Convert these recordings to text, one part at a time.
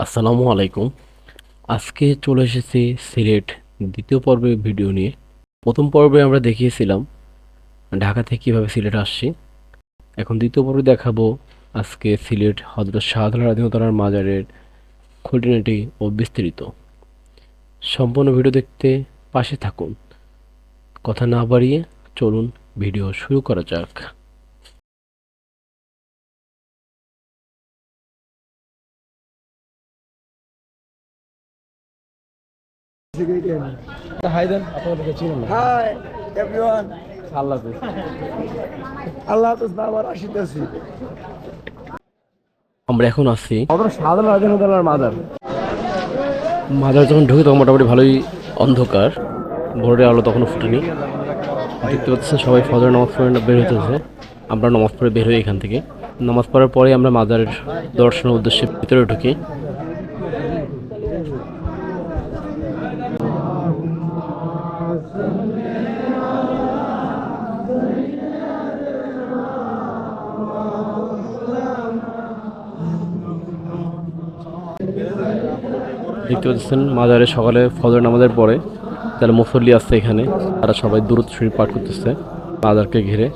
আসসালামু আলাইকুম। আজকে চলে এসেছি সিলেট দ্বিতীয় পর্বের ভিডিও নিয়ে। প্রথম পর্বে আমরা দেখিয়েছিলাম ঢাকা থেকে কীভাবে সিলেট আসছি। এখন দ্বিতীয় পর্বে দেখাবো আজকে সিলেট হযরত শাহজালাল রাদিয়াল্লাহু মাজারের খুঁটিনাটি ও বিস্তারিত। সম্পূর্ণ ভিডিও দেখতে পাশে থাকুন। কথা না বাড়িয়ে চলুন ভিডিও শুরু করা যাক। হাই দেন, আপনাদেরকে চিনেন না। Hi everyone. আল্লাহ হাফেজ। আল্লাহ হাফেজ না আবার আসিতেছি। আমরা এখন আছি আমরা শাহজালাল রাদিয়াল্লাহু মাজার। মাজার যখন ঢুকি তখন মোটামুটি ভালোই অন্ধকার, ভোরের আলো তখনও ফুটেনি। দেখতে পাচ্ছেন সবাই ফজর নামাজ পড়ে বের হতেছে। আমরা নামাজ পড়ে বের হই এখান থেকে। নামাজ পড়ার পরে আমরা মাজারের দর্শনের উদ্দেশ্যে ভিতরে ঢুকি। দেখতে পাচ্ছেন মাজারে সকালে ফজর নামাজের পরে যারা মুসল্লি আছে এখানে তারা সবাই দুরূদ শরীফ পাঠ করতেছে মাজারকে ঘিরে।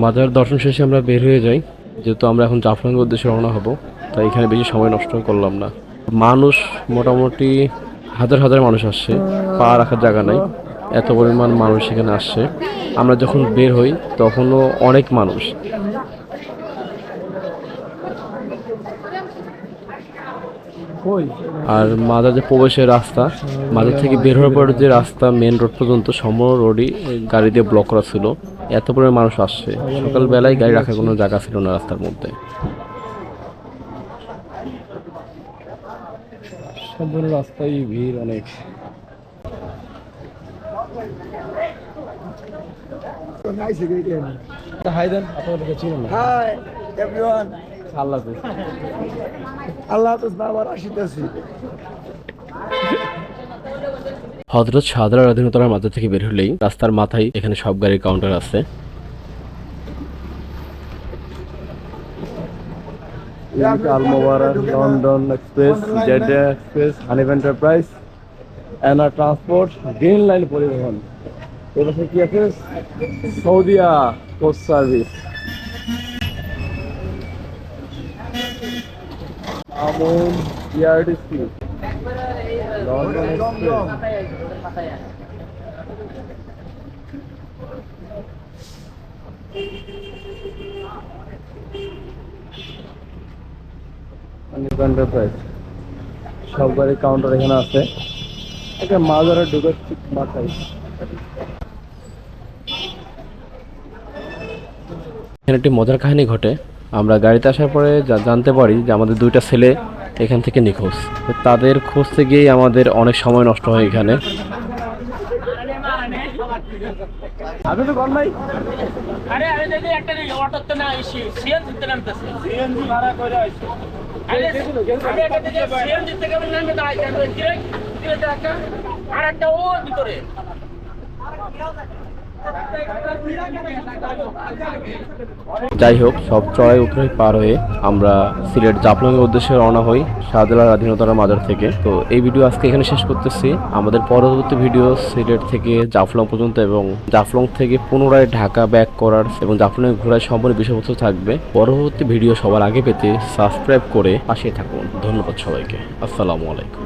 মাজার দর্শন শেষে আমরা বের হয়ে যাই, যেহেতু আমরা এখন জাফলংয়ের উদ্দেশ্যে রওনা হব, তাই এখানে বেশি সময় নষ্ট করলাম না। মানুষ মোটামুটি হাজার হাজার মানুষ আসছে, পা রাখার জায়গা নাই, এত পরিমাণ মানুষ এখানে আসছে। আমরা যখন বের হই তখনও অনেক মানুষ। আর মাজার যে প্রবেশের রাস্তা, মাজার থেকে বের হওয়ার পরে যে রাস্তা মেন রোড পর্যন্ত সমগ্র রোডই গাড়ি দিয়ে ব্লক করা ছিল, এত পরিমাণ মানুষ আসছে। সকালবেলায় গাড়ি রাখার কোনো জায়গা ছিল না রাস্তার মধ্যে। সম্পূর্ণ রাস্তায় ভিড় অনেক। হাই দেন, আপনাদেরকে চিনেন না। Hi everyone. আল্লাহ হাফেজ। আল্লাহ হাফেজ না আবার আসিতেছি। হযরত শাহজালাল রাদিয়াল্লাহু মাজার থেকে বের হলেই রাস্তার মাথায় এখানে সব গাড়ির কাউন্টার আছে। Al Mubarak, London Express, Jeddah Express, Hanif Enterprise, Anna Transport, Green Line পরিবহন। এবার কি আছে? সৌদিয়া পোস্ট সার্ভিস, আমুন BRTC, London express, Hanif enterprise. সব গাড়ির কাউন্টার এখানে আছে। এটা মাজারে ঢুকে ঠিক মাথায়। এখানে একটি মজার কাহিনী ঘটে। আমরা গাড়িতে আসার পরে জানতে পারি যে আমাদের দুইটা ছেলে এখান থেকে নিখোঁজ। তো তাদের খুঁজতে গিয়েই আমাদের অনেক সময় নষ্ট হয় এখানে। আপনি তো কল নাই। আরে আরে দেখি একটা অটো তো না সিএনজি তে নামতেছে। সিএনজি ভাড়া করে আইছে। আরে একটা দেখি সিএনজি থেকে নামতে দাঁড়াইছে ডিরেক্ট ডিরেক্ট একটা আর একটা ও ভিতরে। যাই হোক, সব চড়াই উতরাই পার হয়ে আমরা সিলেট জাফলংয়ের উদ্দেশ্যে রওনা হই শাহজালাল রাদিয়াল্লাহু মাজার থেকে। তো এই ভিডিও আজকে এখানে শেষ করতেছি। আমাদের পরবর্তী ভিডিও সিলেট থেকে জাফলং পর্যন্ত এবং জাফলং থেকে পুনরায় ঢাকা ব্যাক করার এবং জাফলং ঘোরার সম্পূর্ণ বিষয়বস্তু থাকবে। পরবর্তী ভিডিও সবার আগে পেতে সাবস্ক্রাইব করে পাশে থাকুন। ধন্যবাদ সবাইকে। আসসালামু আলাইকুম।